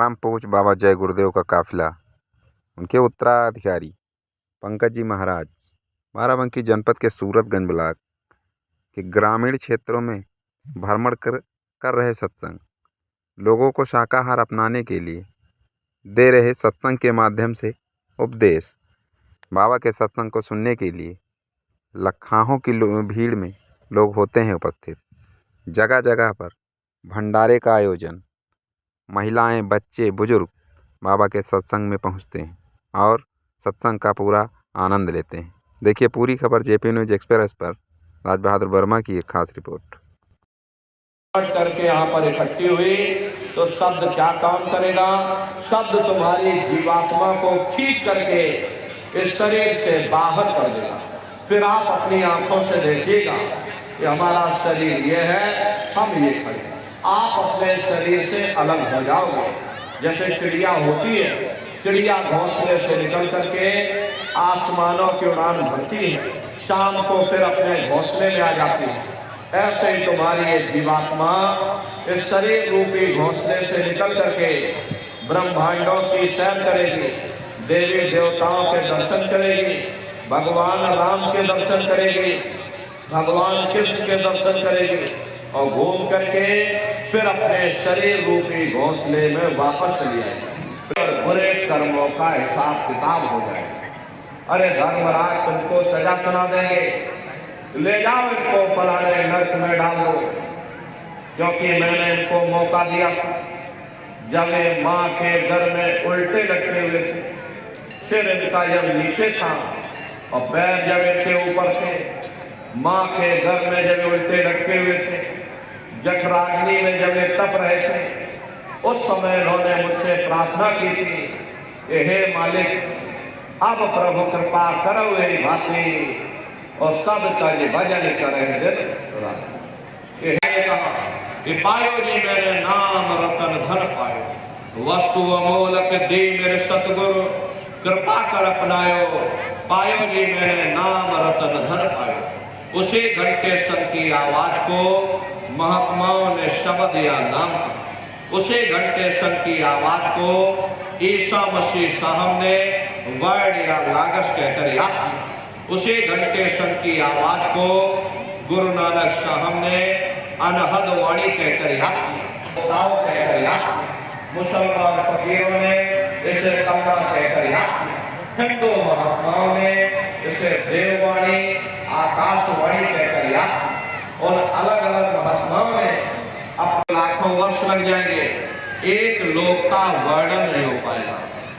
परम पूज्य बाबा जय गुरुदेव का काफिला, उनके उत्तराधिकारी पंकज जी महाराज बाराबंकी जनपद के सूरतगंज ब्लॉक के ग्रामीण क्षेत्रों में भ्रमण कर रहे सत्संग, लोगों को शाकाहार अपनाने के लिए दे रहे सत्संग के माध्यम से उपदेश। बाबा के सत्संग को सुनने के लिए लाखों की भीड़ में लोग होते हैं उपस्थित। जगह जगह पर भंडारे का आयोजन, महिलाएं, बच्चे, बुजुर्ग बाबा के सत्संग में पहुंचते हैं और सत्संग का पूरा आनंद लेते हैं। देखिए पूरी खबर जेपी न्यूज एक्सप्रेस पर राज बहादुर वर्मा की एक खास रिपोर्ट। करके यहाँ पर इकट्ठी हुई तो शब्द क्या काम करेगा? शब्द तुम्हारी जीवात्मा को खींच करके इस शरीर से बाहर कर देगा। फिर आप अपनी आंखों से देखिएगा कि हमारा शरीर ये है, हम ये खड़े। आप अपने शरीर से अलग हो जाओगे। जैसे चिड़िया होती है, चिड़िया घोंसले से निकल करके आसमानों की उड़ान भरती है, शाम को फिर अपने घोंसले में आ जाती है। ऐसे ही तुम्हारी ये जीवात्मा इस शरीर रूपी घोंसले से निकल करके ब्रह्मांडों की सैर करेगी, देवी देवताओं के दर्शन करेगी, भगवान राम के दर्शन करेगी, भगवान कृष्ण के दर्शन करेगी और घूम करके फिर अपने शरीर रूपी घोंसले में वापस चली आएगी और बुरे कर्मों का हिसाब किताब हो जाएगा। अरे धर्मराज तुमको सजा सुना देंगे, ले जाओ इनको फलाने नर्क में डाल दो, क्योंकि मैंने इनको मौका दिया था। जब ये माँ के घर में उल्टे लटके हुए थे, सिर इनका जब नीचे था और पैर जब इनके ऊपर थे, माँ के घर में जब उल्टे लटके हुए थे, जठराग्नि में जब ये तप रहे थे, उस समय इन्होंने मुझसे प्रार्थना की थी कि हे मालिक, अब प्रभु कृपा करो ये भाती और सब का ये भजन करे। कि पायो जी मेरे नाम रतन धन पायो, वस्तु अमोलक दी मेरे सतगुरु, कृपा कर अपनायो, पायो जी मेरे नाम रतन धन पायो। उसी घंटे सर की आवाज को महात्माओं ने शब्द या नाम, उसी घंटे सर की आवाज को ईसा मसीह साहब ने वर्ड या लागस कहकर याद किया। उसी घंटे सर की आवाज को गुरु नानक साहब ने अनहद वाणी कहकर याद किया, कहकर याद किया। मुसलमान फकीरों ने इसे कलमा कहकर याद किया। हिंदू महात्माओं ने इसे देववाणी, आकाशवाणी कहकर याद किया। और अलग अलग महात्माओं ने अब लाखों वर्ष लग जाएंगे, एक लोक का वर्णन नहीं हो पाएगा।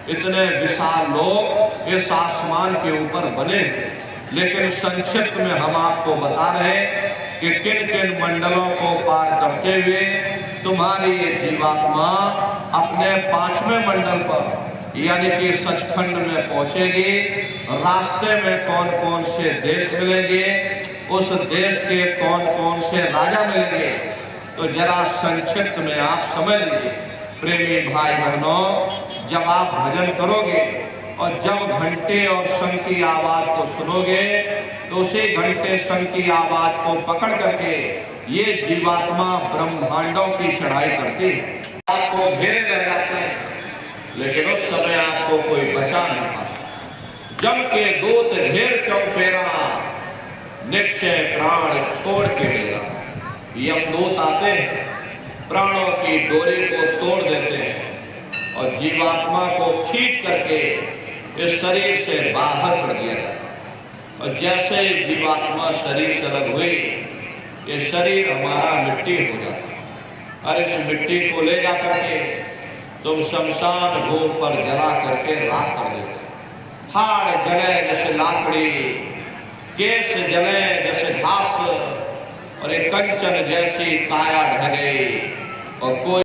इतने विशाल लोक इस आसमान के ऊपर बने हैं। लेकिन संक्षिप्त में हम आपको बता रहे हैं कि किन किन मंडलों को पार करते हुए तुम्हारी ये जीवात्मा अपने 5वें मंडल पर यानी कि सचखंड में पहुंचेगी। रास्ते में कौन कौन से देश मिलेंगे, उस देश के कौन कौन से राजा मिलेंगे, तो जरा संक्षिप्त में आप समझ लीजिए। प्रेमी भाई बहनों, जब आप भजन करोगे और जब घंटे और शंख की आवाज को सुनोगे तो उसी घंटे शंख की आवाज को पकड़ करके ये जीवात्मा ब्रह्मांडों की चढ़ाई करती है, आपको घेरे रह जाते हैं। लेकिन उस समय आपको कोई बचा नहीं पाता। जम के दूत ढेर चौफेरा, निश्चय प्राण छोड़ के डेरा। यमदूत आते हैं, प्राणों की डोरी को तोड़ देते हैं और जीवात्मा को खींच करके इस शरीर से बाहर कर दिया जाता। और जैसे जीवात्मा शरीर से अलग हुई, ये शरीर हमारा मिट्टी हो जाता। और इस मिट्टी को ले जा करके तुम शमशान भूमि पर जला करके राख कर देते। हाड़ जले जैसे लाकड़ी, केस जले जैसे घास और एक कंचन जैसी काया ढह गई और कोई